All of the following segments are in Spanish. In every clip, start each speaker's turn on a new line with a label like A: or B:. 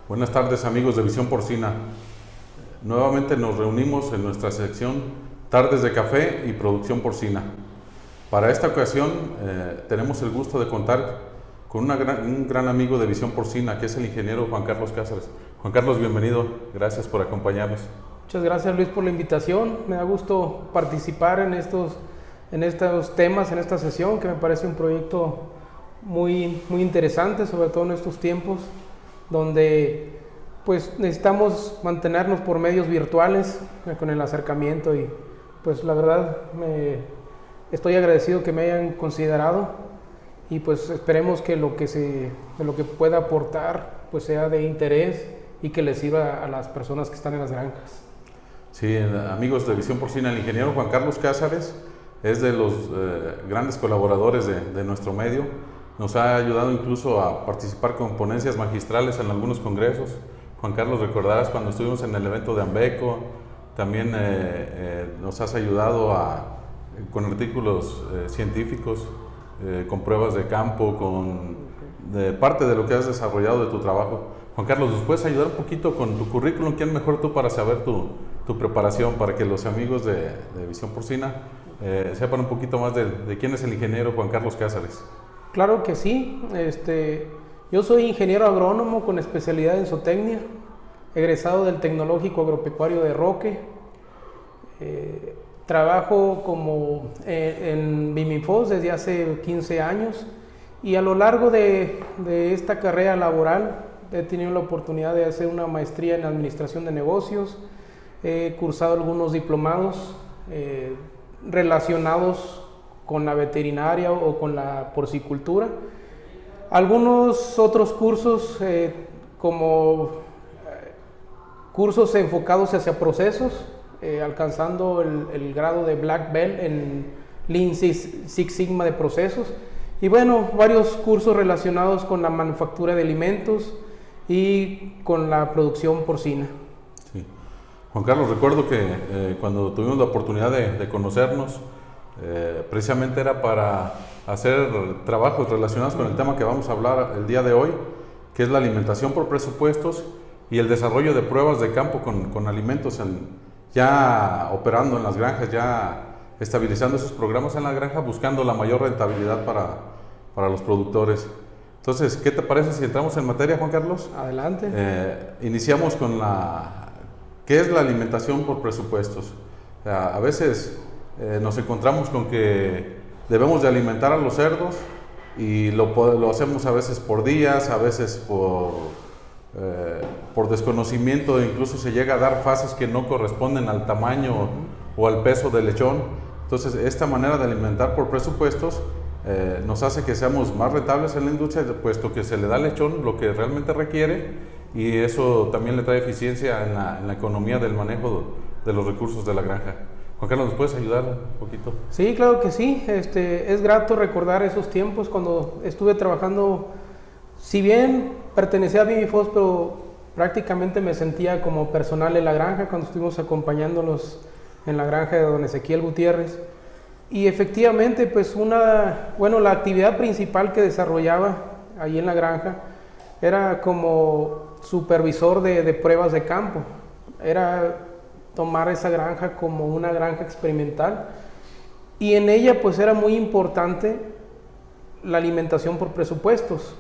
A: Buenas tardes amigos de Visión Porcina. Nuevamente nos reunimos en nuestra sección Tardes de Café y Producción Porcina. Para esta ocasión tenemos el gusto de contar con un gran amigo de Visión Porcina, que es el ingeniero Juan Carlos Cázares. Juan Carlos, bienvenido. Gracias por acompañarnos.
B: Muchas gracias, Luis, por la invitación. Me da gusto participar en estos temas, en esta sesión, que me parece un proyecto muy interesante, sobre todo en estos tiempos donde pues necesitamos mantenernos por medios virtuales con el acercamiento, y pues la verdad estoy agradecido que me hayan considerado, y pues esperemos que lo que pueda aportar pues sea de interés y que les sirva a las personas que están en las granjas.
A: Sí, amigos de Visión Porcina, el ingeniero Juan Carlos Cázares es de los grandes colaboradores de nuestro medio. Nos ha ayudado incluso a participar con ponencias magistrales en algunos congresos. Juan Carlos, recordarás cuando estuvimos en el evento de Ambeco, también nos has ayudado con artículos científicos, con pruebas de campo, de parte de lo que has desarrollado de tu trabajo. Juan Carlos, ¿nos puedes ayudar un poquito con tu currículum? ¿Quién mejor tú para saber tu preparación, para que los amigos de Visión Porcina sepan un poquito más de quién es el ingeniero Juan Carlos Cázares?
B: Claro que sí. Yo soy ingeniero agrónomo con especialidad en zootecnia, egresado del Tecnológico Agropecuario de Roque. Trabajo en Bimifos desde hace 15 años, y a lo largo de esta carrera laboral he tenido la oportunidad de hacer una maestría en administración de negocios. He cursado algunos diplomados relacionados con la veterinaria o con la porcicultura. Algunos otros cursos como cursos enfocados hacia procesos, alcanzando el grado de Black Belt en Lean Six Sigma de procesos, y bueno, varios cursos relacionados con la manufactura de alimentos y con la producción porcina.
A: Sí. Juan Carlos, recuerdo que cuando tuvimos la oportunidad de conocernos, precisamente era para hacer trabajos relacionados con el tema que vamos a hablar el día de hoy, que es la alimentación por presupuestos y el desarrollo de pruebas de campo con alimentos ya operando en las granjas, ya estabilizando esos programas en la granja, buscando la mayor rentabilidad para los productores. Entonces, ¿qué te parece si entramos en materia, Juan Carlos?
B: Adelante.
A: Iniciamos con ¿qué es la alimentación por presupuestos? A veces nos encontramos con que debemos de alimentar a los cerdos y lo hacemos a veces por días, a veces por desconocimiento, incluso se llega a dar fases que no corresponden al tamaño o al peso del lechón. Entonces, esta manera de alimentar por presupuestos nos hace que seamos más rentables en la industria, puesto que se le da al lechón lo que realmente requiere, y eso también le trae eficiencia en la economía del manejo de los recursos de la granja. Juan Carlos, ¿nos puedes ayudar un poquito?
B: Sí, claro que sí. Es grato recordar esos tiempos cuando estuve trabajando. Si bien pertenecía a Bimifos, pero prácticamente me sentía como personal en la granja cuando estuvimos acompañándolos en la granja de don Ezequiel Gutiérrez. Y efectivamente, pues la actividad principal que desarrollaba ahí en la granja era como supervisor de pruebas de campo. Era tomar esa granja como una granja experimental, y en ella pues era muy importante la alimentación por presupuestos.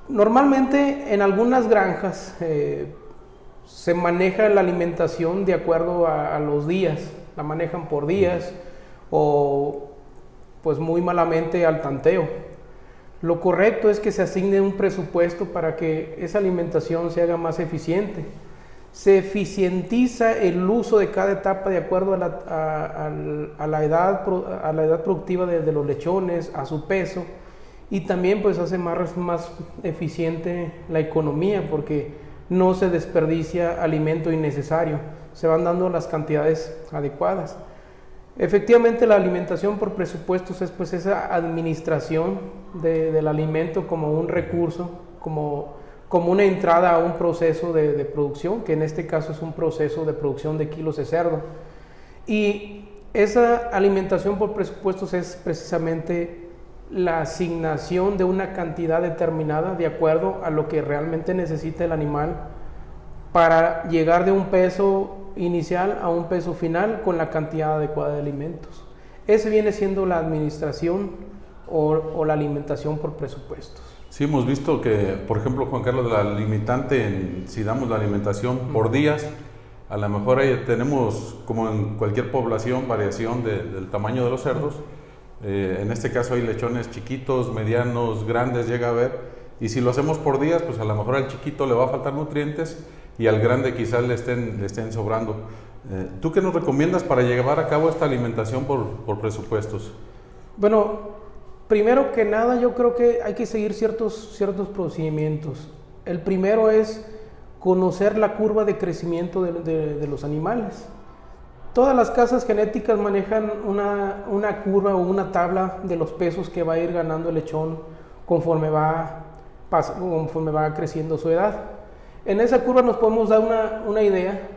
B: Normalmente en algunas granjas se maneja la alimentación de acuerdo a los días, la manejan por días o pues muy malamente al tanteo. Lo correcto es que se asigne un presupuesto para que esa alimentación se haga más eficiente. Se eficientiza el uso de cada etapa de acuerdo a la edad productiva de los lechones, a su peso, y también pues hace más eficiente la economía, porque no se desperdicia alimento innecesario, se van dando las cantidades adecuadas. Efectivamente, la alimentación por presupuestos es pues esa administración del alimento como un recurso, como una entrada a un proceso de producción, que en este caso es un proceso de producción de kilos de cerdo. Y esa alimentación por presupuestos es precisamente la asignación de una cantidad determinada de acuerdo a lo que realmente necesita el animal para llegar de un peso inicial a un peso final con la cantidad adecuada de alimentos. Ese viene siendo la administración o la alimentación por presupuestos.
A: Sí, hemos visto que, por ejemplo, Juan Carlos, la limitante, si damos la alimentación por días, a lo mejor ahí tenemos, como en cualquier población, variación del tamaño de los cerdos. En este caso hay lechones chiquitos, medianos, grandes, llega a haber. Y si lo hacemos por días, pues a lo mejor al chiquito le va a faltar nutrientes y al grande quizás le estén sobrando. ¿Tú qué nos recomiendas para llevar a cabo esta alimentación por presupuestos?
B: Bueno, primero que nada yo creo que hay que seguir ciertos procedimientos. El primero es conocer la curva de crecimiento de los animales. Todas las casas genéticas manejan una curva o una tabla de los pesos que va a ir ganando el lechón conforme va creciendo su edad. En esa curva nos podemos dar una idea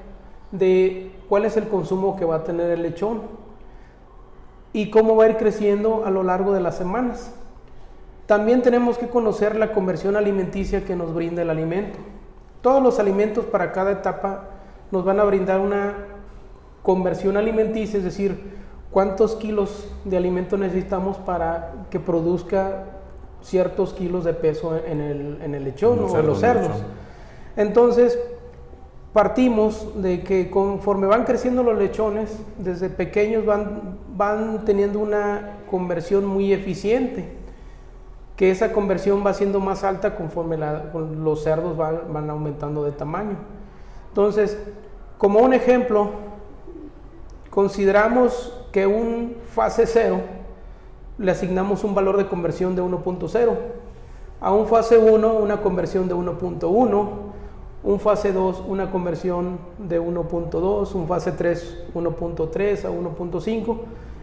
B: de cuál es el consumo que va a tener el lechón y cómo va a ir creciendo a lo largo de las semanas. También tenemos que conocer la conversión alimenticia que nos brinda el alimento. Todos los alimentos para cada etapa nos van a brindar una conversión alimenticia, es decir, cuántos kilos de alimento necesitamos para que produzca ciertos kilos de peso en el lechón o en los cerdos. Entonces, partimos de que conforme van creciendo los lechones, desde pequeños van teniendo una conversión muy eficiente, que esa conversión va siendo más alta conforme los cerdos van aumentando de tamaño. Entonces, como un ejemplo, consideramos que un fase 0 le asignamos un valor de conversión de 1.0, a un fase 1 una conversión de 1.1, un fase 2 una conversión de 1.2, un fase 3 1.3 a 1.5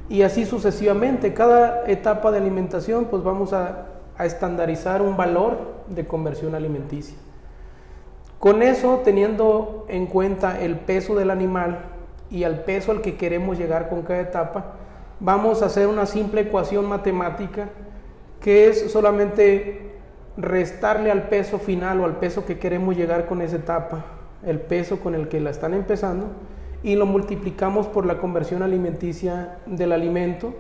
B: y así sucesivamente. Cada etapa de alimentación pues vamos a estandarizar un valor de conversión alimenticia. Con eso, teniendo en cuenta el peso del animal y al peso al que queremos llegar con cada etapa, vamos a hacer una simple ecuación matemática que es solamente restarle al peso final o al peso que queremos llegar con esa etapa, el peso con el que la están empezando, y lo multiplicamos por la conversión alimenticia del alimento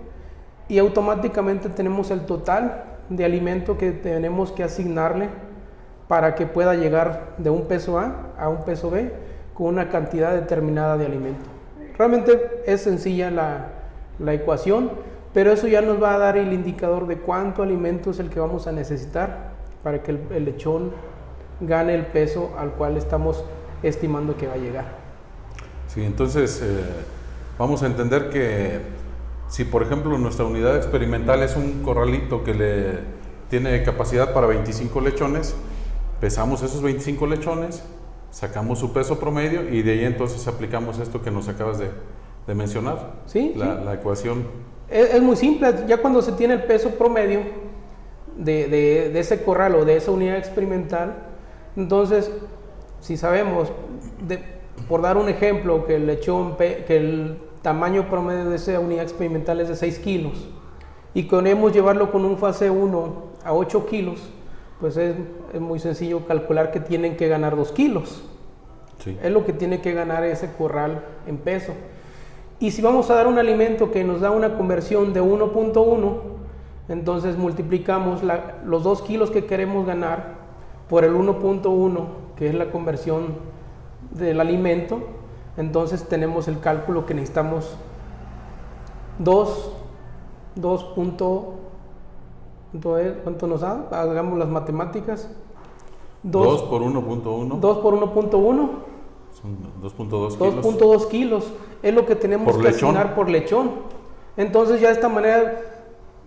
B: y automáticamente tenemos el total de alimento que tenemos que asignarle para que pueda llegar de un peso A un peso B con una cantidad determinada de alimento. Realmente es sencilla la ecuación, pero eso ya nos va a dar el indicador de cuánto alimento es el que vamos a necesitar para que el lechón gane el peso al cual estamos estimando que va a llegar.
A: Sí, entonces vamos a entender que si por ejemplo nuestra unidad experimental es un corralito que tiene capacidad para 25 lechones, pesamos esos 25 lechones, sacamos su peso promedio y de ahí entonces aplicamos esto que nos acabas de mencionar.
B: Sí,
A: la ecuación.
B: Es muy simple, ya cuando se tiene el peso promedio de ese corral o de esa unidad experimental, entonces si sabemos, por dar un ejemplo, que el lechón, que el tamaño promedio de esa unidad experimental es de 6 kilos y queremos llevarlo con un fase 1 a 8 kilos, pues es muy sencillo calcular que tienen que ganar 2 kilos. Sí. Es lo que tiene que ganar ese corral en peso. Y si vamos a dar un alimento que nos da una conversión de 1.1, entonces multiplicamos los 2 kilos que queremos ganar por el 1.1, que es la conversión del alimento. Entonces tenemos el cálculo que necesitamos 2. ¿Cuánto nos da? Hagamos las matemáticas.
A: 2 por 1.1.
B: 2 por 1.1.
A: Son 2.2 kilos.
B: 2.2 kilos es lo que tenemos que asignar por lechón. Entonces ya de esta manera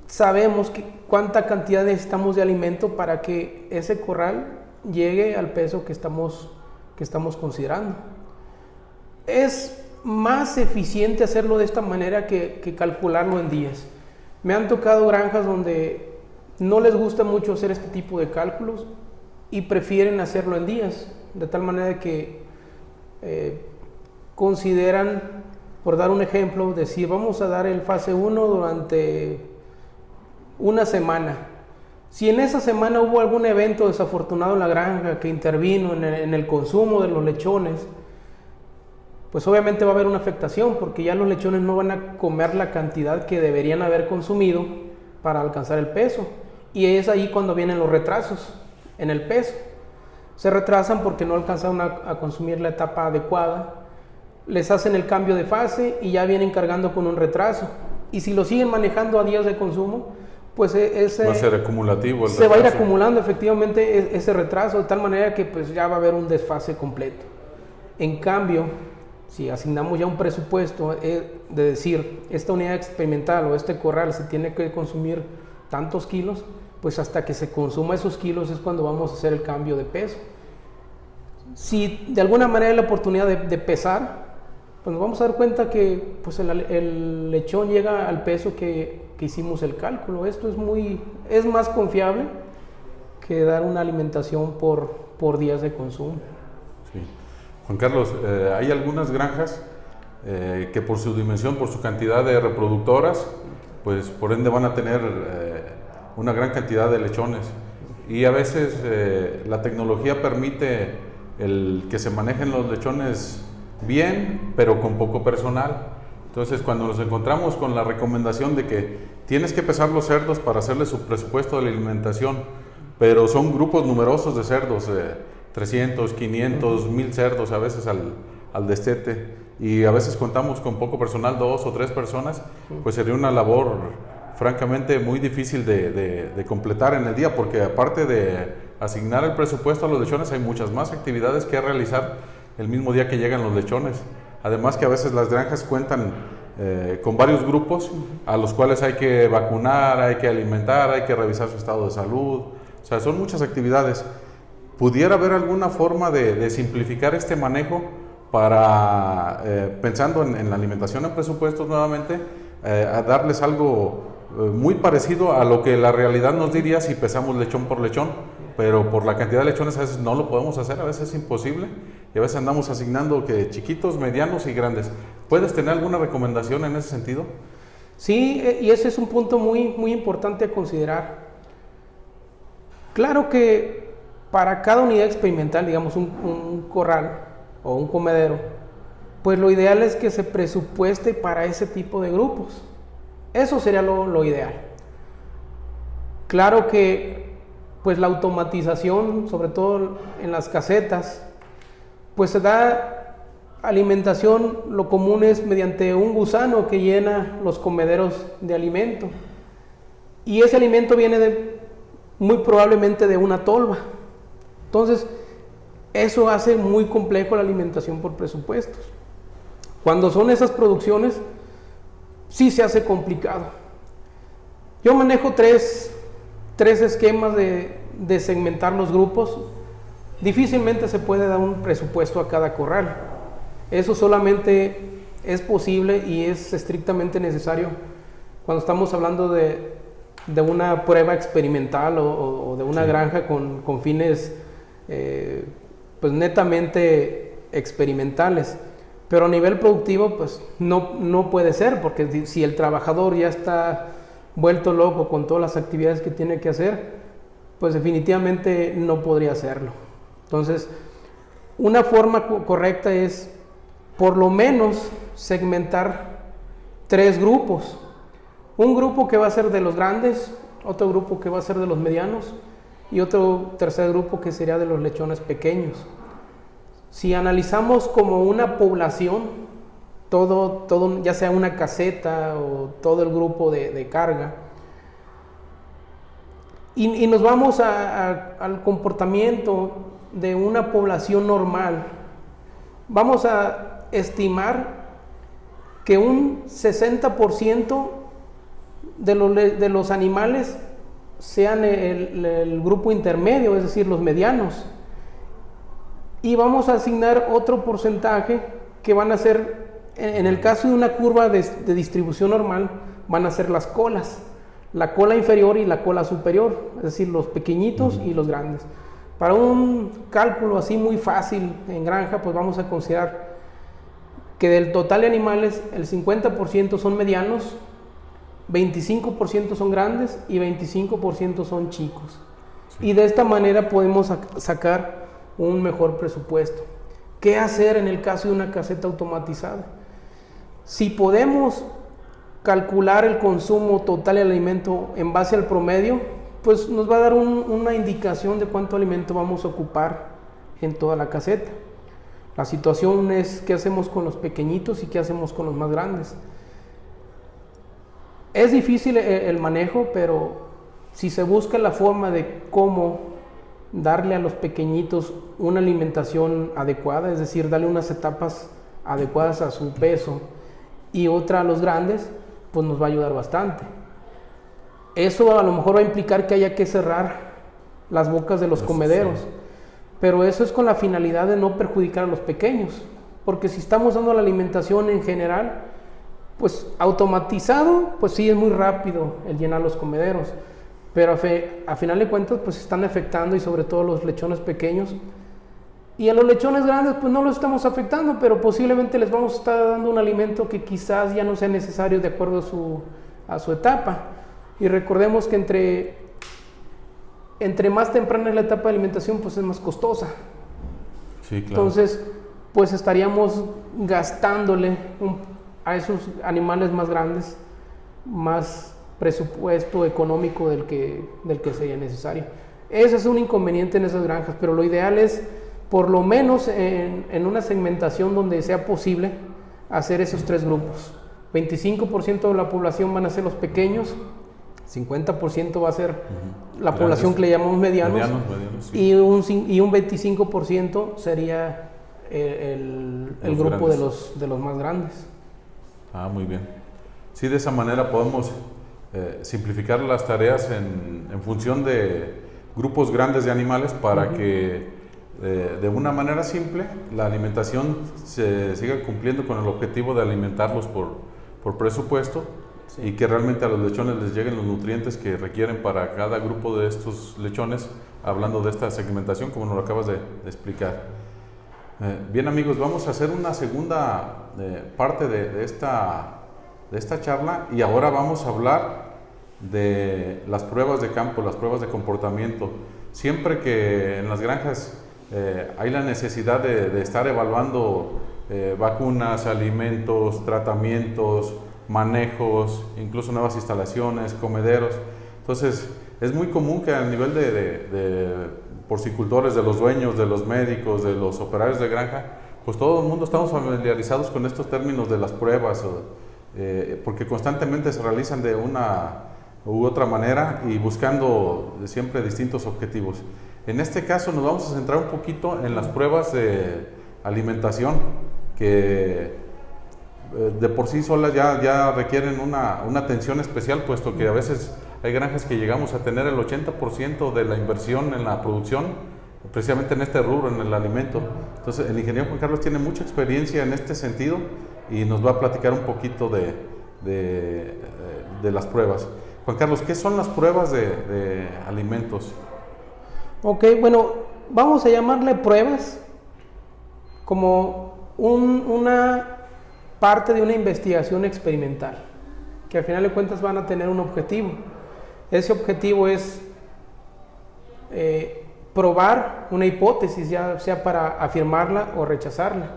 B: sabemos cuánta cantidad necesitamos de alimento para que ese corral llegue al peso que estamos considerando. Es más eficiente hacerlo de esta manera que calcularlo en días. Me han tocado granjas donde no les gusta mucho hacer este tipo de cálculos y prefieren hacerlo en días, de tal manera que consideran, por dar un ejemplo, decir vamos a dar el fase 1 durante una semana. Si en esa semana hubo algún evento desafortunado en la granja que intervino en el consumo de los lechones, pues obviamente va a haber una afectación, porque ya los lechones no van a comer la cantidad que deberían haber consumido para alcanzar el peso. Y es ahí cuando vienen los retrasos en el peso. Se retrasan porque no alcanzaron a consumir la etapa adecuada, les hacen el cambio de fase y ya vienen cargando con un retraso. Y si lo siguen manejando a días de consumo, pues ese
A: va a ser acumulativo.
B: Se va a ir acumulando efectivamente ese retraso, de tal manera que pues ya va a haber un desfase completo. En cambio, si asignamos ya un presupuesto de decir, esta unidad experimental o este corral se tiene que consumir tantos kilos, pues hasta que se consuma esos kilos es cuando vamos a hacer el cambio de peso. Si de alguna manera hay la oportunidad de pesar, pues nos vamos a dar cuenta que pues el lechón llega al peso que hicimos el cálculo. Esto es más confiable que dar una alimentación por días de consumo.
A: Sí. Juan Carlos, hay algunas granjas que por su dimensión, por su cantidad de reproductoras, pues por ende van a tener una gran cantidad de lechones, y a veces la tecnología permite el que se manejen los lechones bien, pero con poco personal. Entonces, cuando nos encontramos con la recomendación de que tienes que pesar los cerdos para hacerle su presupuesto de la alimentación, pero son grupos numerosos de cerdos, 300, 500, 1000 cerdos a veces al destete, y a veces contamos con poco personal, 2 o 3 personas, pues sería una labor francamente muy difícil de completar en el día, porque aparte de asignar el presupuesto a los lechones, hay muchas más actividades que realizar el mismo día que llegan los lechones. Además que a veces las granjas cuentan con varios grupos a los cuales hay que vacunar, hay que alimentar, hay que revisar su estado de salud. O sea, son muchas actividades. ¿Pudiera haber alguna forma de simplificar este manejo para, pensando en la alimentación en presupuestos nuevamente, a darles algo muy parecido a lo que la realidad nos diría si pesamos lechón por lechón? Pero por la cantidad de lechones a veces no lo podemos hacer, a veces es imposible, y a veces andamos asignando que chiquitos, medianos y grandes. ¿Puedes tener alguna recomendación en ese sentido?
B: Sí, y ese es un punto muy, muy importante a considerar. Claro que para cada unidad experimental, digamos un corral o un comedero, pues lo ideal es que se presupueste para ese tipo de grupos. Eso sería lo ideal. Claro que pues la automatización, sobre todo en las casetas, pues se da alimentación, lo común es mediante un gusano que llena los comederos de alimento, y ese alimento viene muy probablemente de una tolva. Entonces eso hace muy complejo la alimentación por presupuestos. Cuando son esas producciones sí se hace complicado. Yo manejo tres esquemas de segmentar los grupos. Difícilmente se puede dar un presupuesto a cada corral. Eso solamente es posible y es estrictamente necesario cuando estamos hablando de una prueba experimental o de una granja con fines pues netamente experimentales. Pero a nivel productivo pues no puede ser, porque si el trabajador ya está vuelto loco con todas las actividades que tiene que hacer, pues definitivamente no podría hacerlo. Entonces, una forma correcta es por lo menos segmentar 3 grupos. Un grupo que va a ser de los grandes, otro grupo que va a ser de los medianos y otro tercer grupo que sería de los lechones pequeños. Si analizamos como una población, todo ya sea una caseta o todo el grupo de carga, y nos vamos al comportamiento de una población normal, vamos a estimar que un 60% de los animales sean el grupo intermedio, es decir, los medianos, y vamos a asignar otro porcentaje que van a ser, en el caso de una curva de distribución normal, van a ser las colas, la cola inferior y la cola superior, es decir, los pequeñitos y los grandes. Para un cálculo así muy fácil en granja, pues vamos a considerar que del total de animales, el 50% son medianos, 25% son grandes y 25% son chicos.
A: Sí.
B: Y de esta manera podemos sacar un mejor presupuesto. ¿Qué hacer en el caso de una caseta automatizada? Si podemos calcular el consumo total del alimento en base al promedio, pues nos va a dar una indicación de cuánto alimento vamos a ocupar en toda la caseta. La situación es qué hacemos con los pequeñitos y qué hacemos con los más grandes. Es difícil el manejo, pero si se busca la forma de cómo darle a los pequeñitos una alimentación adecuada, es decir, darle unas etapas adecuadas a su peso y otra a los grandes, pues nos va a ayudar bastante. Eso a lo mejor va a implicar que haya que cerrar las bocas de los comederos, sí. Pero eso es con la finalidad de no perjudicar a los pequeños, porque si estamos dando la alimentación en general, pues automatizado, pues sí es muy rápido el llenar los comederos, pero a final de cuentas pues están afectando, y sobre todo los lechones pequeños, y a los lechones grandes pues no los estamos afectando, pero posiblemente les vamos a estar dando un alimento que quizás ya no sea necesario de acuerdo a su etapa. Y recordemos que entre más temprana es la etapa de alimentación, pues es más costosa.
A: Sí, claro.
B: Entonces, pues estaríamos gastándole a esos animales más grandes más presupuesto económico del que sería necesario. Ese es un inconveniente en esas granjas, pero lo ideal es, por lo menos en una segmentación donde sea posible, hacer esos tres grupos. 25% de la población van a ser los pequeños, 50% va a ser la población que le llamamos medianos, sí. y un 25% sería el grupo de los más grandes.
A: Ah, muy bien. Sí, de esa manera podemos simplificar las tareas en función de grupos grandes de animales para que de una manera simple la alimentación se siga cumpliendo con el objetivo de alimentarlos por presupuesto. Sí. Y que realmente a los lechones les lleguen los nutrientes que requieren para cada grupo de estos lechones, hablando de esta segmentación como nos lo acabas de explicar. Bien amigos, vamos a hacer una segunda parte de esta charla, y ahora vamos a hablar de las pruebas de campo, las pruebas de comportamiento. Siempre que en las granjas hay la necesidad de estar evaluando vacunas, alimentos, tratamientos, manejos, incluso nuevas instalaciones, comederos. Entonces, es muy común que a nivel de porcicultores, de los dueños, de los médicos, de los operarios de granja, pues todo el mundo estamos familiarizados con estos términos de las pruebas, porque constantemente se realizan de una u otra manera y buscando siempre distintos objetivos. En este caso nos vamos a centrar un poquito en las pruebas de alimentación, que de por sí solas ya requieren una atención especial, puesto que a veces hay granjas que llegamos a tener el 80% de la inversión en la producción precisamente en este rubro, en el alimento. Entonces el ingeniero Juan Carlos tiene mucha experiencia en este sentido y nos va a platicar un poquito de las pruebas. Juan Carlos, ¿qué son las pruebas de alimentos?
B: Ok, bueno, vamos a llamarle pruebas como una parte de una investigación experimental, que al final de cuentas van a tener un objetivo. Ese objetivo es probar una hipótesis, ya sea para afirmarla o rechazarla.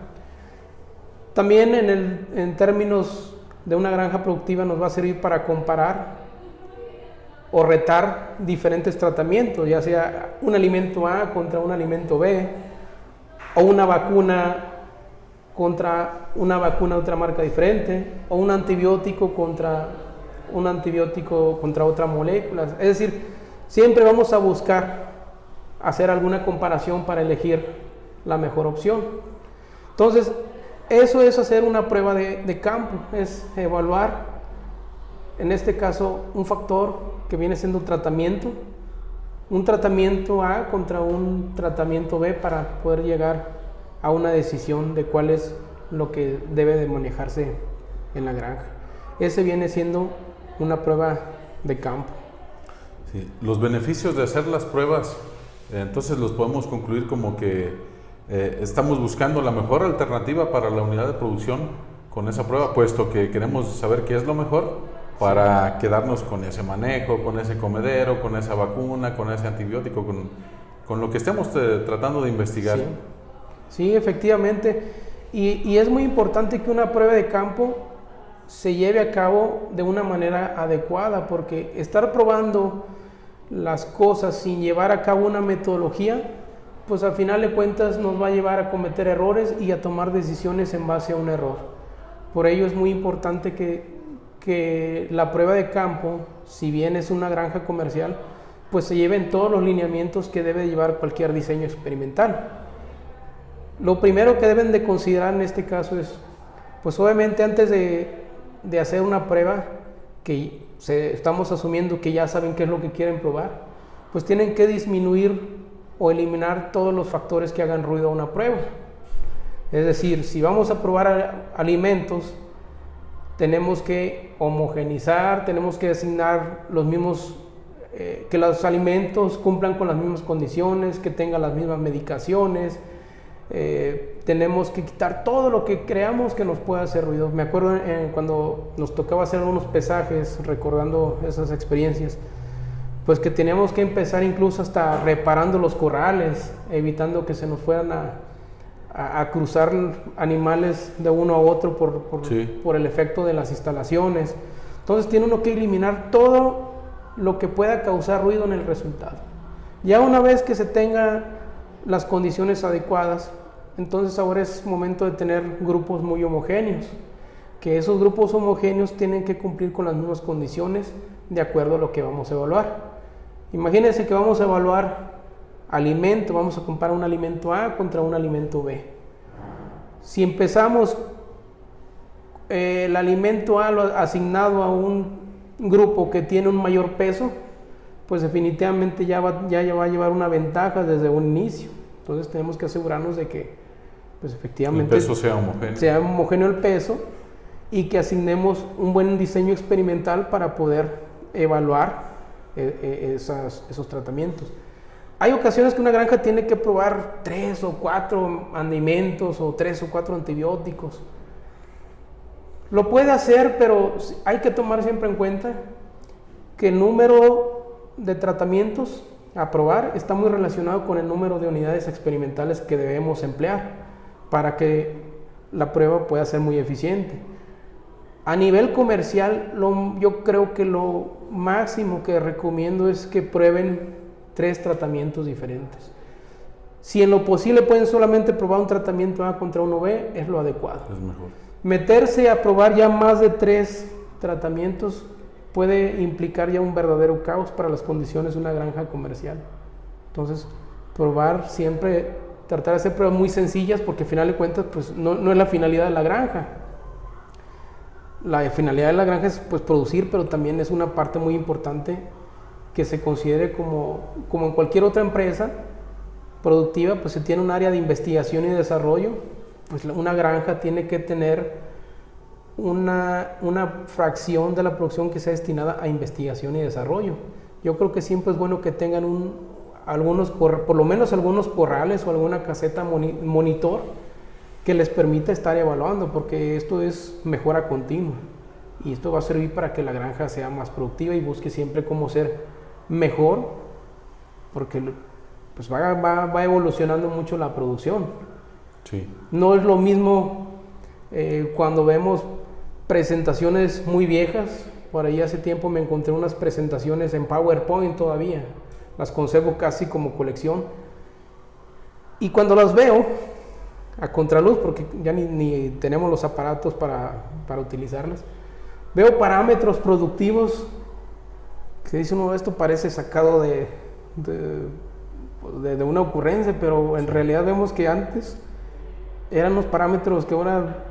B: También en términos de una granja productiva nos va a servir para comparar o retar diferentes tratamientos, ya sea un alimento A contra un alimento B, o una vacuna contra una vacuna de otra marca diferente, o un antibiótico contra otra molécula. Es decir, siempre vamos a buscar hacer alguna comparación para elegir la mejor opción. Entonces, eso es hacer una prueba de campo, es evaluar, en este caso, un factor que viene siendo un tratamiento A contra un tratamiento B, para poder llegar a una decisión de cuál es lo que debe de manejarse en la granja. Ese viene siendo una prueba de campo.
A: Sí, los beneficios de hacer las pruebas, entonces los podemos concluir como que estamos buscando la mejor alternativa para la unidad de producción con esa prueba, puesto que queremos saber qué es lo mejor para quedarnos con ese manejo, con ese comedero, con esa vacuna, con ese antibiótico, con lo que estemos tratando de investigar.
B: Sí, sí, efectivamente. Y es muy importante que una prueba de campo se lleve a cabo de una manera adecuada, porque estar probando las cosas sin llevar a cabo una metodología, pues al final de cuentas nos va a llevar a cometer errores y a tomar decisiones en base a un error. Por ello es muy importante que la prueba de campo, si bien es una granja comercial, pues se lleven todos los lineamientos que debe llevar cualquier diseño experimental. Lo primero que deben de considerar en este caso es, pues obviamente antes de hacer una prueba, que estamos asumiendo que ya saben qué es lo que quieren probar, pues tienen que disminuir o eliminar todos los factores que hagan ruido a una prueba. Es decir, si vamos a probar alimentos, tenemos que homogenizar, tenemos que asignar los mismos, que los alimentos cumplan con las mismas condiciones, que tengan las mismas medicaciones. Tenemos que quitar todo lo que creamos que nos pueda hacer ruido. Me acuerdo cuando nos tocaba hacer unos pesajes, recordando esas experiencias, pues que teníamos que empezar incluso hasta reparando los corrales, evitando que se nos fueran a cruzar animales de uno a otro por el efecto de las instalaciones. Entonces tiene uno que eliminar todo lo que pueda causar ruido en el resultado. Ya una vez que se tenga las condiciones adecuadas, entonces ahora es momento de tener grupos muy homogéneos, que esos grupos homogéneos tienen que cumplir con las mismas condiciones de acuerdo a lo que vamos a evaluar. Imagínense que vamos a evaluar alimento, vamos a comparar un alimento A contra un alimento B. Si empezamos el alimento A asignado a un grupo que tiene un mayor peso, pues definitivamente ya va a llevar una ventaja desde un inicio. Entonces tenemos que asegurarnos de que pues efectivamente
A: el peso sea
B: homogéneo el peso, y que asignemos un buen diseño experimental para poder evaluar esos tratamientos. Hay ocasiones que una granja tiene que probar 3 o 4 alimentos o 3 o 4 antibióticos. Lo puede hacer, pero hay que tomar siempre en cuenta que el número de tratamientos a probar está muy relacionado con el número de unidades experimentales que debemos emplear para que la prueba pueda ser muy eficiente. A nivel comercial, yo creo que lo máximo que recomiendo es que prueben 3 tratamientos diferentes. Si en lo posible pueden solamente probar un tratamiento A contra uno B, es lo adecuado.
A: Es mejor.
B: Meterse a probar ya más de 3 tratamientos puede implicar ya un verdadero caos para las condiciones de una granja comercial. Entonces, probar siempre, tratar de hacer pruebas muy sencillas, porque al final de cuentas pues no es la finalidad de la granja. La finalidad de la granja es pues producir, pero también es una parte muy importante que se considere como en cualquier otra empresa productiva, pues se tiene un área de investigación y desarrollo. Pues una granja tiene que tener una fracción de la producción que sea destinada a investigación y desarrollo. Yo creo que siempre es bueno que tengan por lo menos algunos corrales o alguna caseta monitor que les permita estar evaluando, porque esto es mejora continua y esto va a servir para que la granja sea más productiva y busque siempre cómo ser mejor, porque pues va evolucionando mucho la producción.
A: Sí.
B: No es lo mismo cuando vemos presentaciones muy viejas. Por ahí hace tiempo me encontré unas presentaciones en PowerPoint todavía, las conservo casi como colección, y cuando las veo a contraluz, porque ya ni tenemos los aparatos para utilizarlas, veo parámetros productivos que dice uno, esto parece sacado de una ocurrencia, pero en realidad vemos que antes eran los parámetros que ahora,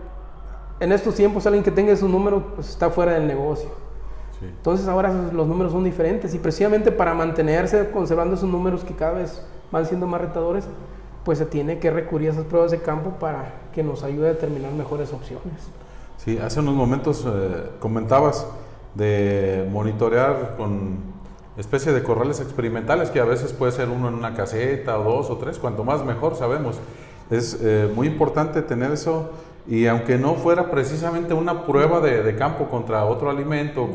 B: en estos tiempos, alguien que tenga esos números pues está fuera del negocio.
A: Sí.
B: Entonces ahora los números son diferentes, y precisamente para mantenerse conservando esos números que cada vez van siendo más retadores, pues se tiene que recurrir a esas pruebas de campo para que nos ayude a determinar mejores opciones.
A: Sí, hace unos momentos comentabas de monitorear con especie de corrales experimentales, que a veces puede ser uno en una caseta o 2 o 3, cuanto más mejor, sabemos. Es muy importante tener eso y aunque no fuera precisamente una prueba de campo contra otro alimento,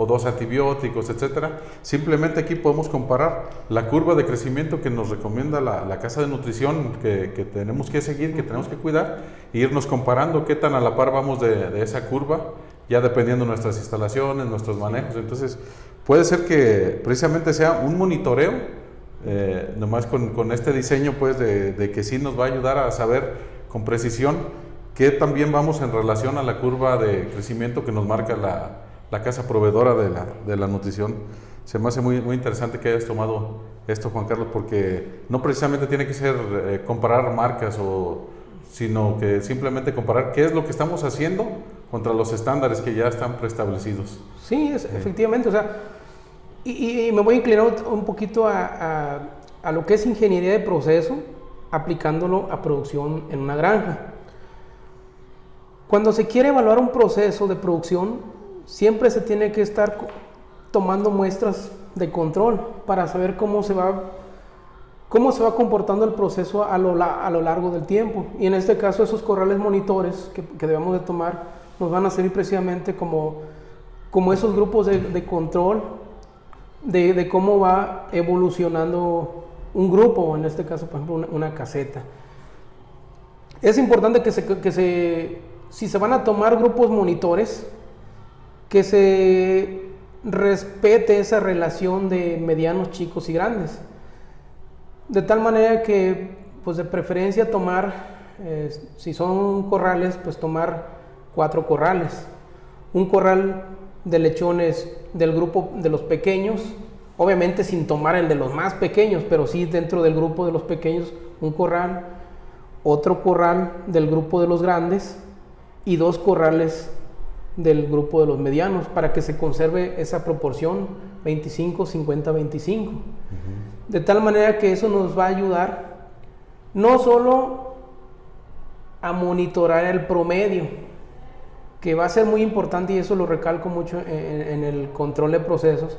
A: o 2 antibióticos, etcétera, simplemente aquí podemos comparar la curva de crecimiento que nos recomienda la casa de nutrición que tenemos que seguir, que tenemos que cuidar, e irnos comparando qué tan a la par vamos de esa curva, ya dependiendo de nuestras instalaciones, nuestros manejos. Entonces, puede ser que precisamente sea un monitoreo, nomás con este diseño, pues, de que sí nos va a ayudar a saber con precisión qué también vamos en relación a la curva de crecimiento que nos marca la casa proveedora de la nutrición. Se me hace muy, muy interesante que hayas tomado esto, Juan Carlos, porque no precisamente tiene que ser comparar marcas, sino que simplemente comparar qué es lo que estamos haciendo contra los estándares que ya están preestablecidos.
B: Sí, efectivamente, o sea, y me voy a inclinar un poquito a lo que es ingeniería de proceso, aplicándolo a producción en una granja. Cuando se quiere evaluar un proceso de producción, siempre se tiene que estar tomando muestras de control para saber cómo se va comportando el proceso a lo largo del tiempo. Y en este caso, esos corrales monitores que debemos de tomar nos van a servir precisamente como esos grupos de control de cómo va evolucionando un grupo, en este caso, por ejemplo, una caseta. Es importante si se van a tomar grupos monitores, que se respete esa relación de medianos, chicos y grandes. De tal manera que, pues de preferencia tomar, si son corrales, pues tomar 4 corrales. Un corral de lechones del grupo de los pequeños, obviamente sin tomar el de los más pequeños, pero sí dentro del grupo de los pequeños, un corral, otro corral del grupo de los grandes y 2 corrales del grupo de los medianos, para que se conserve esa proporción 25, 50, 25. De tal manera que eso nos va a ayudar no solo a monitorar el promedio, que va a ser muy importante, y eso lo recalco mucho en el control de procesos.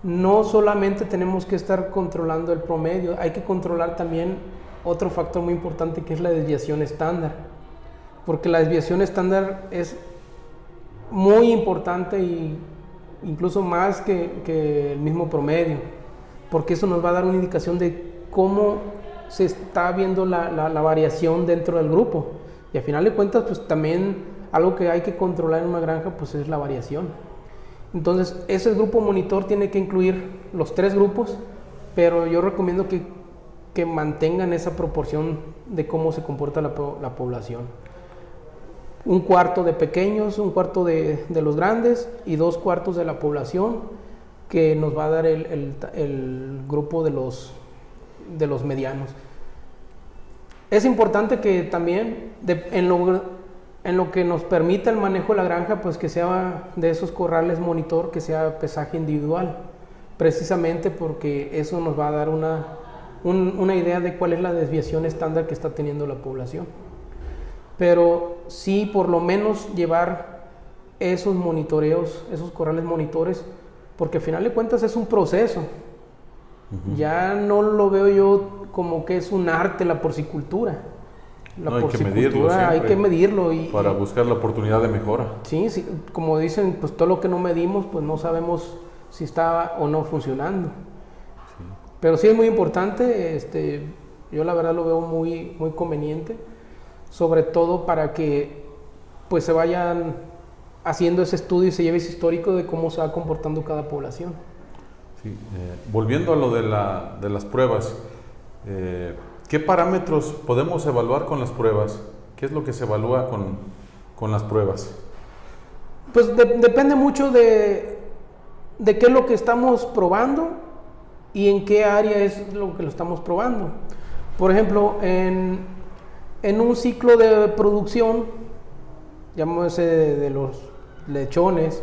B: No solamente tenemos que estar controlando el promedio, hay que controlar también otro factor muy importante, que es la desviación estándar, porque la desviación estándar es muy importante, y incluso más que el mismo promedio, porque eso nos va a dar una indicación de cómo se está viendo la variación dentro del grupo. Y al final de cuentas, pues también algo que hay que controlar en una granja, pues es la variación. Entonces, ese grupo monitor tiene que incluir los 3 grupos, pero yo recomiendo que mantengan esa proporción de cómo se comporta la población. Un cuarto de pequeños, un cuarto de los grandes y 2 cuartos de la población, que nos va a dar el grupo de los medianos. Es importante que también en lo que nos permita el manejo de la granja, pues que sea de esos corrales monitor, que sea pesaje individual, precisamente porque eso nos va a dar una idea de cuál es la desviación estándar que está teniendo la población. Pero sí, por lo menos llevar esos monitoreos, esos corrales monitores, porque al final de cuentas es un proceso. Ya no lo veo yo como que es un arte la porcicultura. Hay que medirlo
A: para buscar la oportunidad de mejora.
B: Sí, como dicen, pues todo lo que no medimos, pues no sabemos si está o no funcionando. Sí. Pero sí es muy importante, yo la verdad lo veo muy, muy conveniente, sobre todo para que pues se vayan haciendo ese estudio y se lleve ese histórico de cómo se va comportando cada población.
A: Sí, volviendo a lo de las pruebas, ¿qué parámetros podemos evaluar con las pruebas? ¿Qué es lo que se evalúa con las pruebas?
B: Pues depende mucho de qué es lo que estamos probando y en qué área es lo que lo estamos probando. Por ejemplo, en un ciclo de producción, llamémosle de los lechones,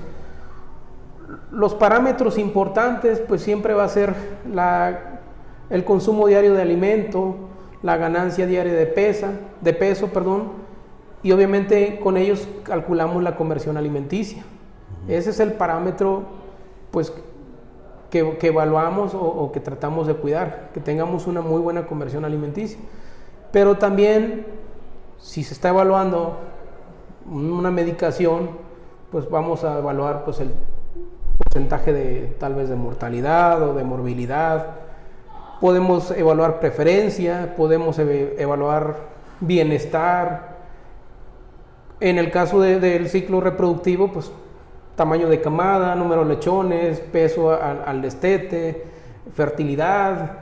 B: los parámetros importantes pues siempre va a ser el consumo diario de alimento, la ganancia diaria de peso, y obviamente con ellos calculamos la conversión alimenticia. Ese es el parámetro pues que evaluamos o que tratamos de cuidar, que tengamos una muy buena conversión alimenticia. Pero también Si se está evaluando una medicación, pues vamos a evaluar pues el porcentaje de tal vez de mortalidad o de morbilidad. Podemos evaluar preferencia, podemos evaluar bienestar. En el caso del ciclo reproductivo, pues tamaño de camada, número de lechones, peso al destete, fertilidad,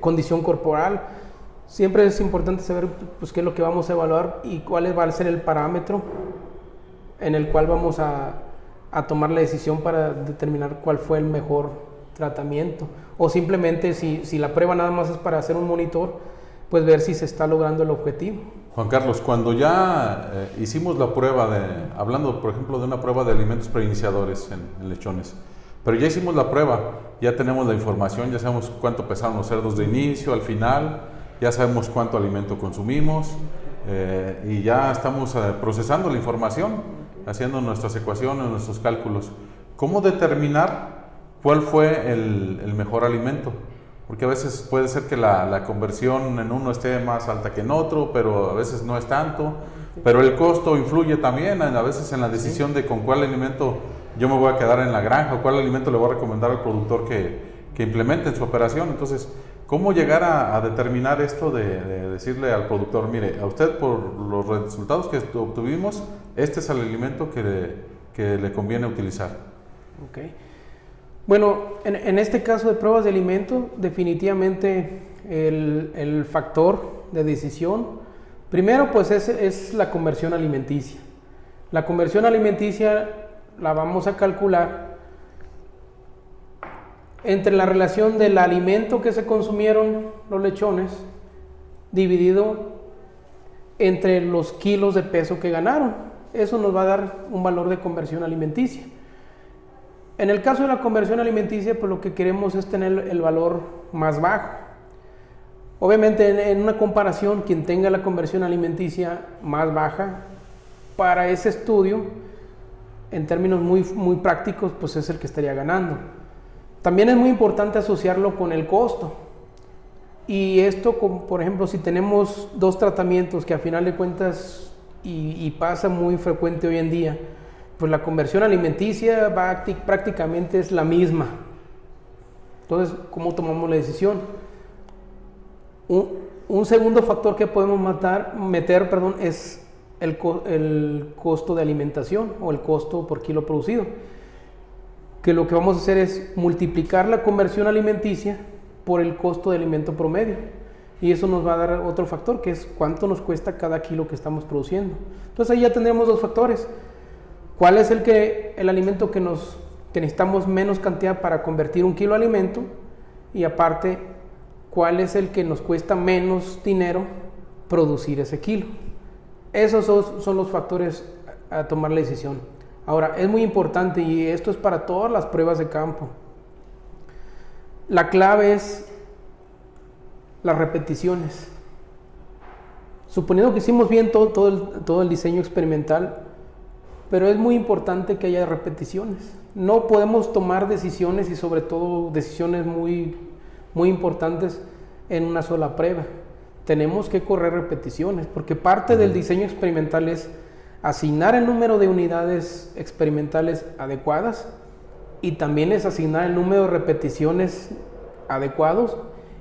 B: condición corporal. Siempre es importante saber pues, qué es lo que vamos a evaluar y cuál va a ser el parámetro en el cual vamos a tomar la decisión para determinar cuál fue el mejor tratamiento. O simplemente si la prueba nada más es para hacer un monitor, pues ver si se está logrando el objetivo.
A: Juan Carlos, cuando ya hicimos la prueba hablando por ejemplo de una prueba de alimentos preiniciadores en lechones, pero ya hicimos la prueba, ya tenemos la información, ya sabemos cuánto pesaron los cerdos de inicio, al final, ya sabemos cuánto alimento consumimos y ya estamos procesando la información, haciendo nuestras ecuaciones, nuestros cálculos. ¿Cómo determinar cuál fue el mejor alimento? Porque a veces puede ser que la conversión en uno esté más alta que en otro, pero a veces no es tanto. Pero el costo influye también a veces en la decisión de con cuál alimento yo me voy a quedar en la granja o cuál alimento le voy a recomendar al productor que implemente en su operación. Entonces, ¿cómo llegar a determinar esto de decirle al productor, mire, a usted por los resultados que obtuvimos, este es el alimento que le conviene utilizar?
B: Okay. Bueno, en este caso de pruebas de alimento, definitivamente el factor de decisión, primero pues es la conversión alimenticia. La conversión alimenticia la vamos a calcular entre la relación del alimento que se consumieron los lechones dividido entre los kilos de peso que ganaron. Eso nos va a dar un valor de conversión alimenticia. En el caso de la conversión alimenticia, pues lo que queremos es tener el valor más bajo. Obviamente en una comparación, quien tenga la conversión alimenticia más baja, para ese estudio, en términos muy prácticos, pues es el que estaría ganando. También es muy importante asociarlo con el costo. Y esto, por ejemplo, si tenemos dos tratamientos que a final de cuentas, y pasa muy frecuente hoy en día, pues la conversión alimenticia prácticamente es la misma. Entonces, ¿cómo tomamos la decisión? Un segundo factor que podemos meter es el costo de alimentación o el costo por kilo producido. Que lo que vamos a hacer es multiplicar la conversión alimenticia por el costo de alimento promedio. Y eso nos va a dar otro factor, que es cuánto nos cuesta cada kilo que estamos produciendo. Entonces ahí ya tendremos dos factores. ¿Cuál es el alimento que necesitamos menos cantidad para convertir un kilo de alimento? Y aparte, ¿cuál es el que nos cuesta menos dinero producir ese kilo? Esos son los factores a tomar la decisión. Ahora, es muy importante, y esto es para todas las pruebas de campo. La clave es las repeticiones. Suponiendo que hicimos bien todo el diseño experimental, pero es muy importante que haya repeticiones. No podemos tomar decisiones, y sobre todo decisiones muy importantes, en una sola prueba. Tenemos que correr repeticiones, porque parte del diseño experimental es asignar el número de unidades experimentales adecuadas, y también es asignar el número de repeticiones adecuados,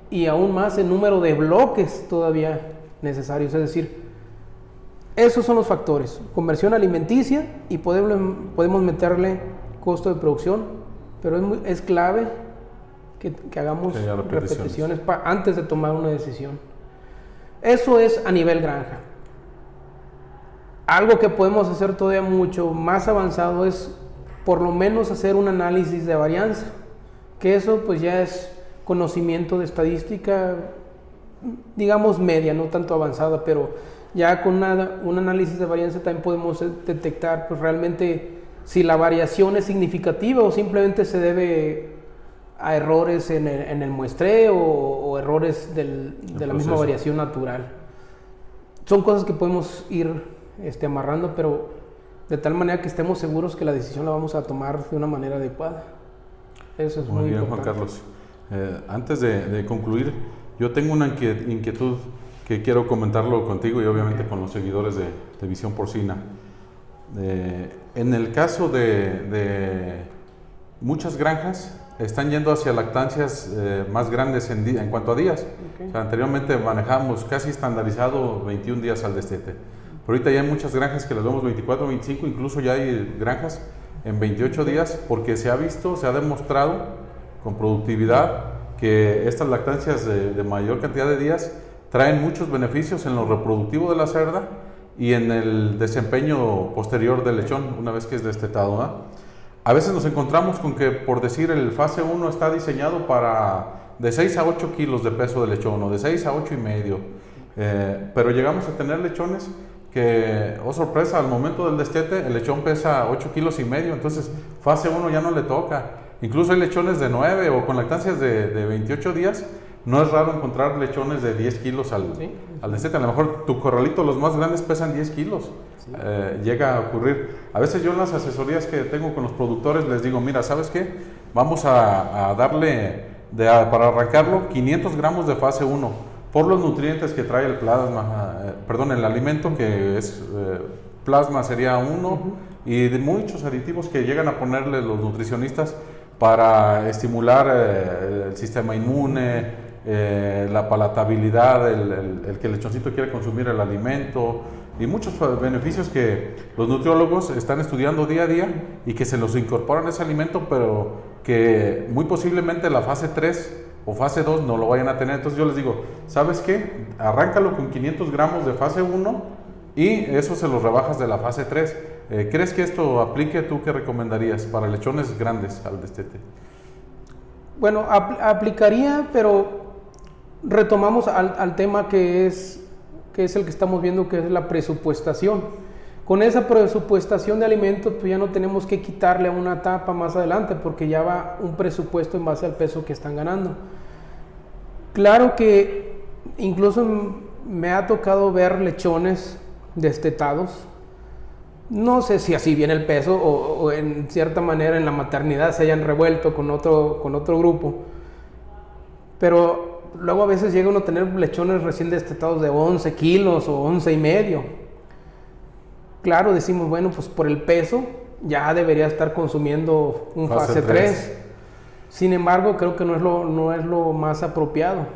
B: y aún más el número de bloques todavía necesarios. Es decir, esos son los factores: conversión alimenticia, y podemos meterle costo de producción, pero es clave que hagamos repeticiones antes de tomar una decisión. Eso es a nivel granja. Algo que podemos hacer todavía mucho más avanzado es por lo menos hacer un análisis de varianza, que eso pues ya es conocimiento de estadística, digamos media, no tanto avanzada, pero ya con un análisis de varianza también podemos detectar pues realmente si la variación es significativa o simplemente se debe a errores en el muestreo o errores de la misma variación natural. Son cosas que podemos ir amarrando, pero de tal manera que estemos seguros que la decisión la vamos a tomar de una manera adecuada. Eso es muy
A: bien,
B: importante.
A: Juan Carlos. Antes de concluir, Yo tengo una inquietud que quiero comentarlo contigo y obviamente con los seguidores de Visión Porcina. En el caso de muchas granjas están yendo hacia lactancias más grandes en cuanto a días. O sea, anteriormente manejábamos casi estandarizado 21 días al destete. Pero ahorita ya hay muchas granjas que las vemos 24, 25, incluso ya hay granjas en 28 días, porque se ha visto, se ha demostrado con productividad que estas lactancias de mayor cantidad de días traen muchos beneficios en lo reproductivo de la cerda y en el desempeño posterior del lechón una vez que es destetado, ¿no? A veces nos encontramos con que, por decir, el fase 1 está diseñado para de 6 a 8 kilos de peso de lechón, o de 6 a 8 y medio, pero llegamos a tener lechones que, oh sorpresa, al momento del destete el lechón pesa 8 kilos y medio, entonces fase 1 ya no le toca. Incluso hay lechones de 9 o con lactancias de 28 días. No es raro encontrar lechones de 10 kilos al destete. A lo mejor tu corralito, los más grandes, pesan 10 kilos. Sí. Llega a ocurrir. A veces yo en las asesorías que tengo con los productores les digo, mira, ¿sabes qué? Vamos a darle, para arrancarlo, 500 gramos de fase 1 por los nutrientes que trae el plasma, el alimento que es plasma sería 1 y de muchos aditivos que llegan a ponerle los nutricionistas para estimular el sistema inmune, la palatabilidad, el que el lechoncito quiere consumir el alimento y muchos beneficios que los nutriólogos están estudiando día a día y que se los incorporan a ese alimento, pero que muy posiblemente la fase 3 o fase 2 no lo vayan a tener. Entonces yo les digo, ¿sabes qué? Arráncalo con 500 gramos de fase 1 y eso se los rebajas de la fase 3. ¿Crees que esto aplique? ¿Tú qué recomendarías para lechones grandes al destete?
B: Bueno, aplicaría, pero retomamos al tema que es el que estamos viendo, que es la presupuestación. Con esa presupuestación de alimentos, pues ya no tenemos que quitarle a una etapa más adelante, porque ya va un presupuesto en base al peso que están ganando. Claro que incluso me ha tocado ver lechones destetados. No sé si así viene el peso o en cierta manera en la maternidad se hayan revuelto con otro grupo. Pero luego a veces llega uno a tener lechones recién destetados de 11 kilos o 11 y medio. Claro, decimos, bueno, pues por el peso ya debería estar consumiendo un fase 3. Sin embargo, creo que no es lo más apropiado.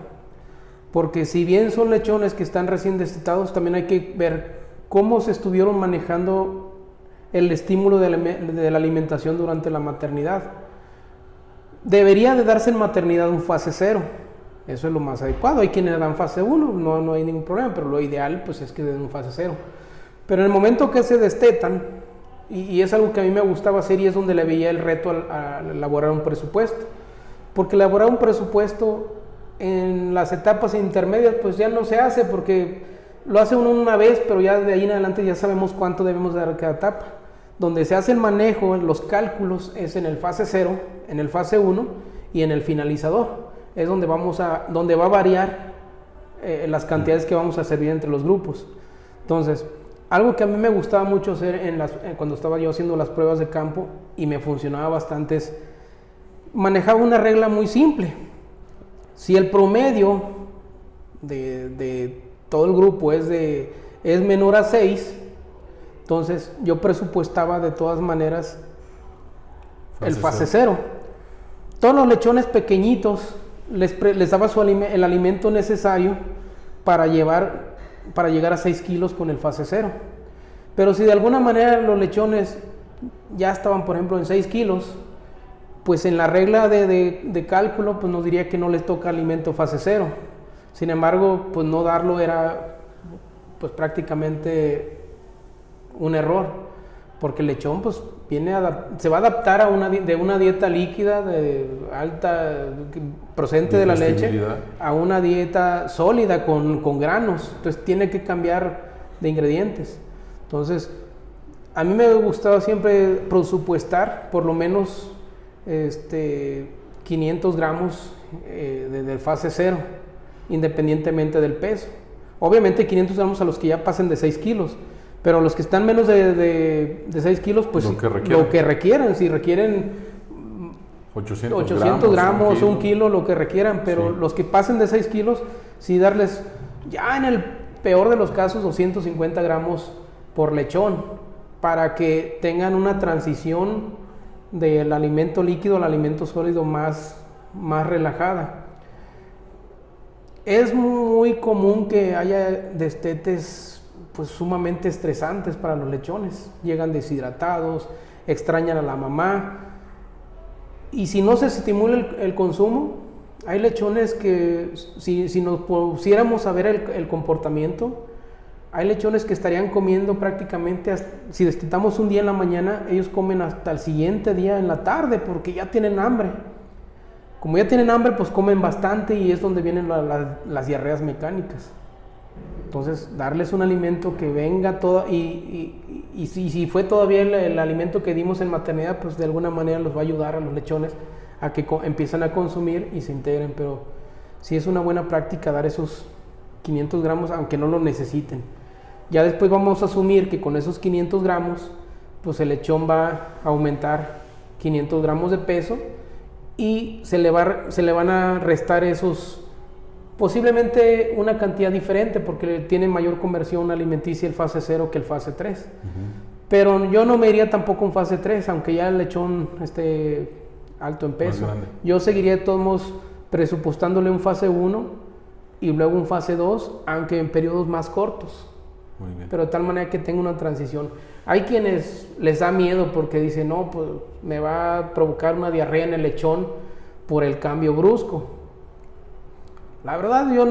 B: Porque si bien son lechones que están recién destetados, también hay que ver cómo se estuvieron manejando el estímulo de la alimentación durante la maternidad. Debería de darse en maternidad un fase 0. Eso es lo más adecuado. Hay quienes dan fase 1, no hay ningún problema, pero lo ideal pues es que den un fase 0. Pero en el momento que se destetan, y es algo que a mí me gustaba hacer y es donde le veía el reto a elaborar un presupuesto. Porque elaborar un presupuesto en las etapas intermedias pues ya no se hace, porque lo hace uno una vez, pero ya de ahí en adelante ya sabemos cuánto debemos dar cada etapa. Donde se hace el manejo, los cálculos, es en el fase 0, en el fase 1 y en el finalizador. Es donde va a variar las cantidades que vamos a servir entre los grupos. Entonces, algo que a mí me gustaba mucho hacer cuando estaba yo haciendo las pruebas de campo y me funcionaba bastante es manejaba una regla muy simple. Si el promedio de todo el grupo es menor a 6, entonces yo presupuestaba de todas maneras el fase 0. Todos los lechones pequeñitos les daba el alimento necesario para llegar a 6 kilos con el fase 0. Pero si de alguna manera los lechones ya estaban, por ejemplo, en 6 kilos, pues en la regla de cálculo pues nos diría que no les toca alimento fase 0. Sin embargo, pues no darlo era pues prácticamente un error, porque el lechón pues se va a adaptar a una dieta líquida de alta procedente de la leche a una dieta sólida con granos. Entonces tiene que cambiar de ingredientes. Entonces a mí me gustaba siempre presupuestar por lo menos 500 gramos de fase 0, independientemente del peso. Obviamente 500 gramos a los que ya pasen de 6 kilos, pero los que están menos de 6 kilos, pues lo que requieran. Si requieren 800 gramos, un kilo, lo que requieran, pero
A: Sí.
B: los que pasen de 6 kilos, sí darles, ya en el peor de los casos, 250 gramos por lechón, para que tengan una transición del alimento líquido al alimento sólido más relajada. Es muy común que haya destetes pues sumamente estresantes para los lechones. Llegan deshidratados, extrañan a la mamá. Y si no se estimula el consumo, hay lechones que si nos pusiéramos a ver el comportamiento, hay lechones que estarían comiendo prácticamente, si destetamos un día en la mañana, ellos comen hasta el siguiente día en la tarde porque ya tienen hambre. Como ya tienen hambre, pues comen bastante y es donde vienen las diarreas mecánicas. Entonces, darles un alimento que venga todo, y si fue todavía el alimento que dimos en maternidad, pues de alguna manera los va a ayudar a los lechones a que empiezan a consumir y se integren. Pero sí es una buena práctica dar esos 500 gramos, aunque no lo necesiten. Ya después vamos a asumir que con esos 500 gramos, pues el lechón va a aumentar 500 gramos de peso y se le van a restar esos, posiblemente una cantidad diferente, porque tiene mayor conversión alimenticia el fase 0 que el fase 3. Pero yo no me iría tampoco en fase 3, aunque ya el lechón esté alto en peso. Yo seguiría de todos modos presupuestándole un fase 1 y luego un fase 2, aunque en periodos más cortos.
A: Muy bien.
B: Pero de tal manera que tenga una transición. Hay quienes les da miedo porque dicen, no, pues me va a provocar una diarrea en el lechón por el cambio brusco. La verdad, yo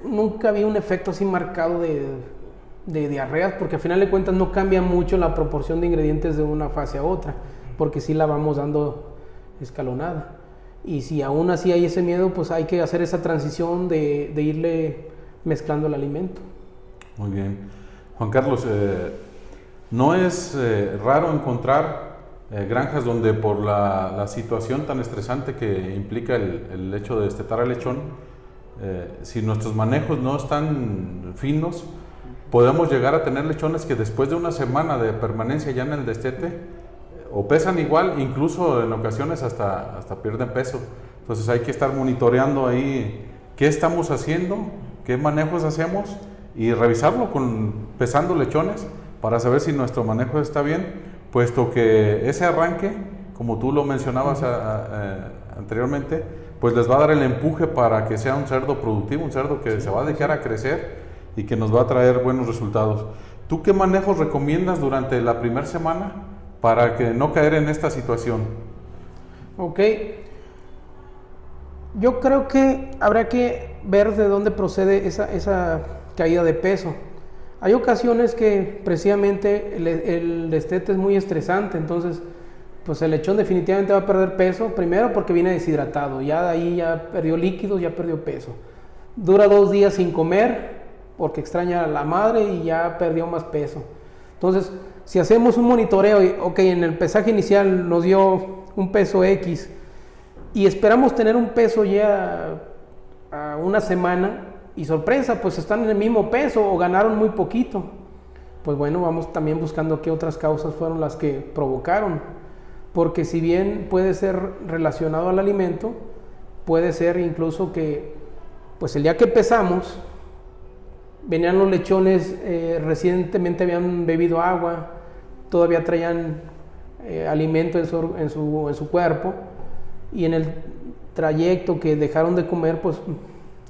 B: nunca vi un efecto así marcado de diarreas, porque al final de cuentas no cambia mucho la proporción de ingredientes de una fase a otra, porque sí la vamos dando escalonada. Y si aún así hay ese miedo, pues hay que hacer esa transición de irle mezclando el alimento.
A: Muy bien. Juan Carlos, no es raro encontrar granjas donde por la situación tan estresante que implica el hecho de destetar al lechón, si nuestros manejos no están finos, podemos llegar a tener lechones que después de una semana de permanencia ya en el destete, o pesan igual, incluso en ocasiones hasta pierden peso. Entonces hay que estar monitoreando ahí qué estamos haciendo, qué manejos hacemos y revisarlo pesando lechones para saber si nuestro manejo está bien, puesto que ese arranque, como tú lo mencionabas anteriormente, pues les va a dar el empuje para que sea un cerdo productivo, un cerdo que se va a dedicar a crecer y que nos va a traer buenos resultados. ¿Tú qué manejos recomiendas durante la primera semana para que no caer en esta situación?
B: Ok. Yo creo que habrá que ver de dónde procede esa caída de peso. Hay ocasiones que precisamente el destete es muy estresante, entonces pues el lechón definitivamente va a perder peso, primero porque viene deshidratado, ya de ahí ya perdió líquidos, ya perdió peso. Dura 2 días sin comer porque extraña a la madre y ya perdió más peso. Entonces, si hacemos un monitoreo, ok, en el pesaje inicial nos dio un peso X y esperamos tener un peso ya a una semana y sorpresa, pues están en el mismo peso o ganaron muy poquito, pues bueno, vamos también buscando qué otras causas fueron las que provocaron, porque si bien puede ser relacionado al alimento, puede ser incluso que pues el día que pesamos venían los lechones, recientemente habían bebido agua, todavía traían alimento en su cuerpo, y en el trayecto que dejaron de comer, pues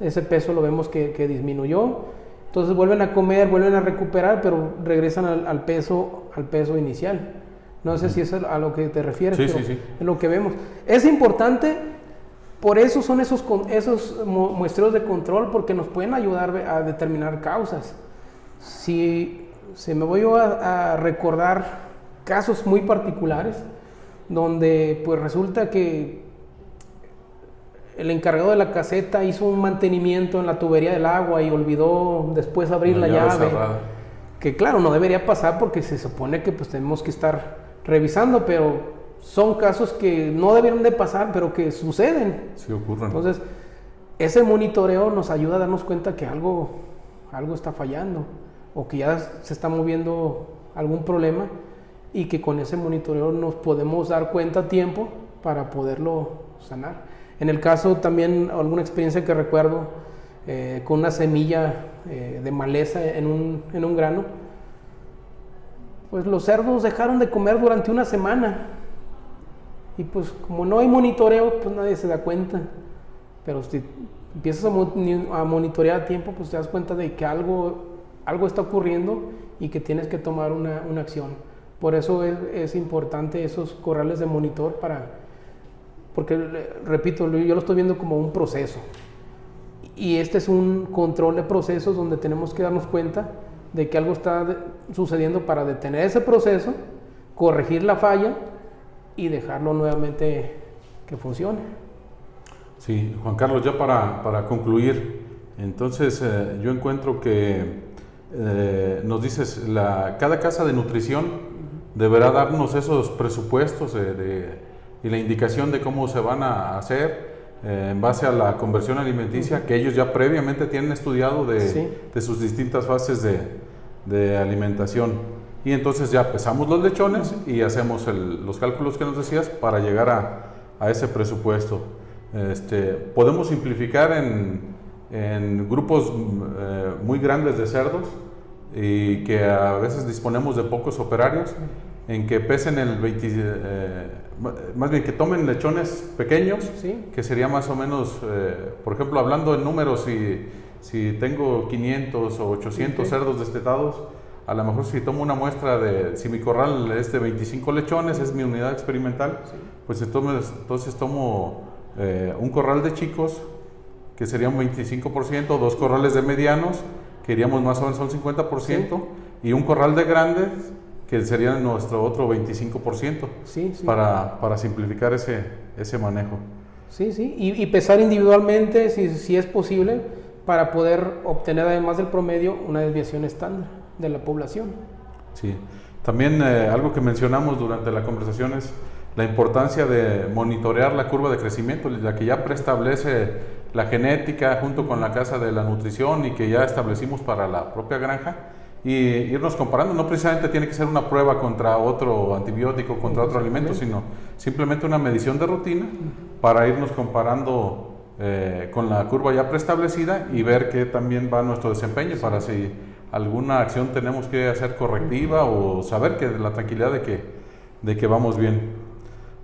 B: ese peso lo vemos que disminuyó. Entonces vuelven a comer, vuelven a recuperar, pero regresan al peso inicial. No sé si es a lo que te refieres,
A: Sí,
B: pero
A: sí, sí.
B: es lo que vemos. Es importante, por eso son esos muestreos de control, porque nos pueden ayudar a determinar causas. Si me voy a recordar casos muy particulares, donde pues resulta que el encargado de la caseta hizo un mantenimiento en la tubería del agua y olvidó después abrir la llave. Que claro, no debería pasar porque se supone que pues tenemos que estar revisando, pero son casos que no debieron de pasar, pero que suceden.
A: Sí ocurren.
B: Entonces, ese monitoreo nos ayuda a darnos cuenta que algo está fallando o que ya se está moviendo algún problema, y que con ese monitoreo nos podemos dar cuenta a tiempo para poderlo sanar. En el caso también, alguna experiencia que recuerdo, con una semilla de maleza en un grano, pues los cerdos dejaron de comer durante una semana. Y pues como no hay monitoreo, pues nadie se da cuenta. Pero si empiezas a monitorear a tiempo, pues te das cuenta de que algo está ocurriendo y que tienes que tomar una acción. Por eso es importante esos corrales de monitor porque, repito, yo lo estoy viendo como un proceso. Y este es un control de procesos donde tenemos que darnos cuenta de que algo está sucediendo para detener ese proceso, corregir la falla y dejarlo nuevamente que funcione.
A: Sí, Juan Carlos, ya para concluir, entonces yo encuentro que nos dices, cada casa de nutrición deberá darnos esos presupuestos y la indicación de cómo se van a hacer en base a la conversión alimenticia que ellos ya previamente tienen estudiado de sus distintas fases de alimentación. Y entonces ya pesamos los lechones y hacemos los cálculos que nos decías para llegar a ese presupuesto. Podemos simplificar en grupos muy grandes de cerdos y que a veces disponemos de pocos operarios, en que pesen más bien que tomen lechones pequeños, que sería más o menos, por ejemplo, hablando en números, si tengo 500 o 800 cerdos destetados, a lo mejor si tomo una muestra si mi corral es de 25 lechones, es mi unidad experimental, pues entonces tomo un corral de chicos, que sería un 25%, dos corrales de medianos, que iríamos más o menos a un 50%, y un corral de grandes, que sería nuestro otro 25%, para simplificar ese manejo.
B: Y pesar individualmente, si es posible, para poder obtener, además del promedio, una desviación estándar de la población.
A: Sí, también algo que mencionamos durante la conversación es la importancia de monitorear la curva de crecimiento, la que ya preestablece la genética junto con la casa de la nutrición y que ya establecimos para la propia granja, y irnos comparando. No precisamente tiene que ser una prueba contra otro antibiótico, contra otro alimento, sino simplemente una medición de rutina para irnos comparando con la curva ya preestablecida y ver qué también va nuestro desempeño, para si alguna acción tenemos que hacer correctiva o saber que la tranquilidad de que vamos bien.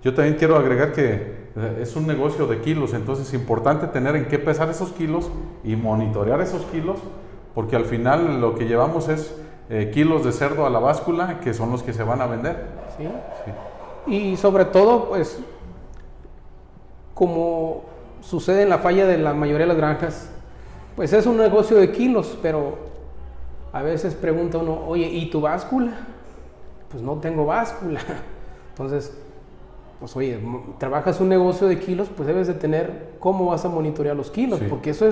A: Yo también quiero agregar que es un negocio de kilos, entonces es importante tener en qué pesar esos kilos y monitorear esos kilos, porque al final lo que llevamos es kilos de cerdo a la báscula, que son los que se van a vender.
B: Y sobre todo, pues, como sucede en la falla de la mayoría de las granjas, pues es un negocio de kilos, pero a veces pregunta uno, oye, ¿y tu báscula? Pues no tengo báscula. Entonces, pues oye, trabajas un negocio de kilos, pues debes de tener cómo vas a monitorear los kilos, porque esa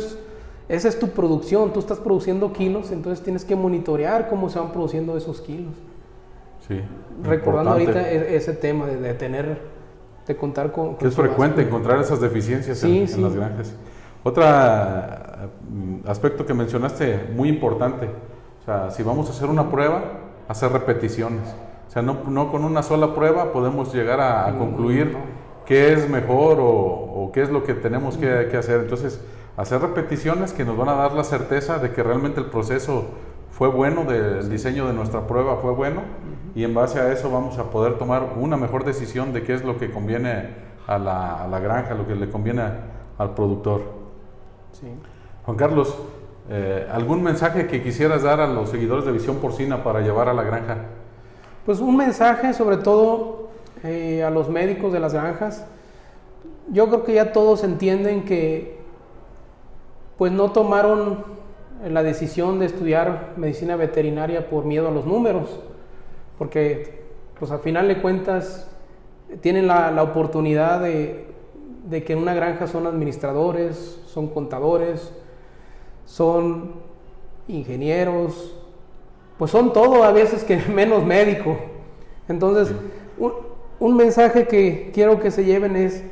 B: es tu producción, tú estás produciendo kilos, entonces tienes que monitorear cómo se van produciendo esos kilos. Recordando ahorita ese tema de contar con...
A: Que es frecuente encontrar esas deficiencias en las granjas. Otro aspecto que mencionaste, muy importante, o sea, si vamos a hacer una prueba, hacer repeticiones. O sea, no con una sola prueba podemos llegar a concluir qué es mejor o qué es lo que tenemos que hacer. Entonces, hacer repeticiones que nos van a dar la certeza de que realmente el proceso fue bueno, del diseño de nuestra prueba fue bueno, y en base a eso vamos a poder tomar una mejor decisión de qué es lo que conviene a la granja, lo que le conviene al productor. Juan Carlos, ¿algún mensaje que quisieras dar a los seguidores de Visión Porcina para llevar a la granja?
B: Pues un mensaje sobre todo a los médicos de las granjas. Yo creo que ya todos entienden que pues no tomaron la decisión de estudiar medicina veterinaria por miedo a los números, porque pues al final de cuentas tienen la oportunidad de que en una granja son administradores, son contadores, son ingenieros, pues son todo a veces que menos médico. Entonces, un mensaje que quiero que se lleven es,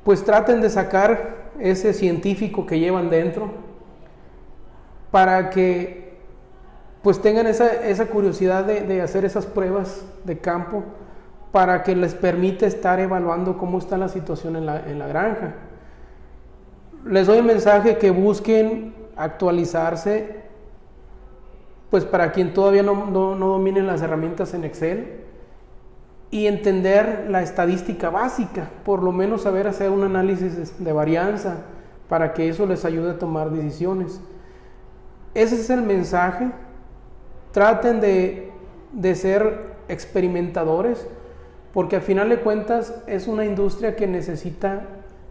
B: pues traten de sacar ese científico que llevan dentro, para que pues tengan esa curiosidad de hacer esas pruebas de campo, para que les permita estar evaluando cómo está la situación en la granja. Les doy el mensaje que busquen actualizarse, pues para quien todavía no dominen las herramientas en Excel, y entender la estadística básica, por lo menos saber hacer un análisis de varianza, para que eso les ayude a tomar decisiones. Ese es el mensaje. Traten de ser experimentadores, porque al final de cuentas es una industria que necesita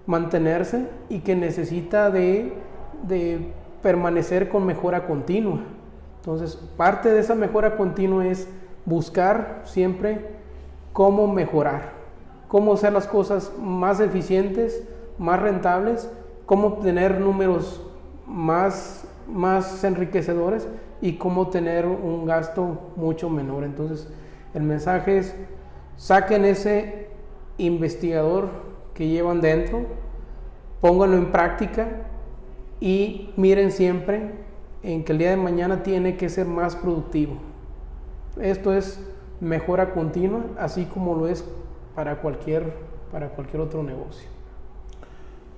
B: mantenerse y que necesita de permanecer con mejora continua. Entonces, parte de esa mejora continua es buscar siempre cómo mejorar, cómo hacer las cosas más eficientes, más rentables, cómo obtener números más enriquecedores y cómo tener un gasto mucho menor. Entonces, el mensaje es: saquen ese investigador que llevan dentro, pónganlo en práctica y miren siempre en que el día de mañana tiene que ser más productivo. Esto es mejora continua, así como lo es para cualquier otro negocio.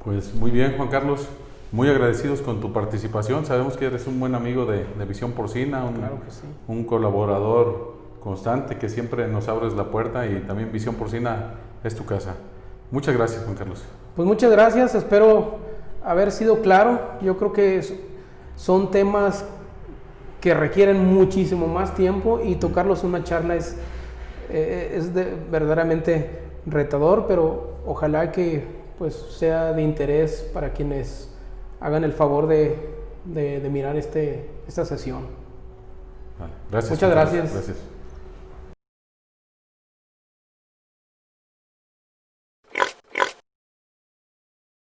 A: Pues muy bien, Juan Carlos, muy agradecidos con tu participación. Sabemos que eres un buen amigo de Visión Porcina,
B: Claro que sí.
A: un colaborador constante, que siempre nos abres la puerta, y también Visión Porcina es tu casa. Muchas gracias, Juan Carlos.
B: Pues muchas gracias, espero haber sido claro. Yo creo que son temas que requieren muchísimo más tiempo, y tocarlos en una charla es verdaderamente retador, pero ojalá que pues sea de interés para quienes hagan el favor de mirar esta sesión.
A: Vale. Gracias.
B: Muchas gracias.
A: Gracias.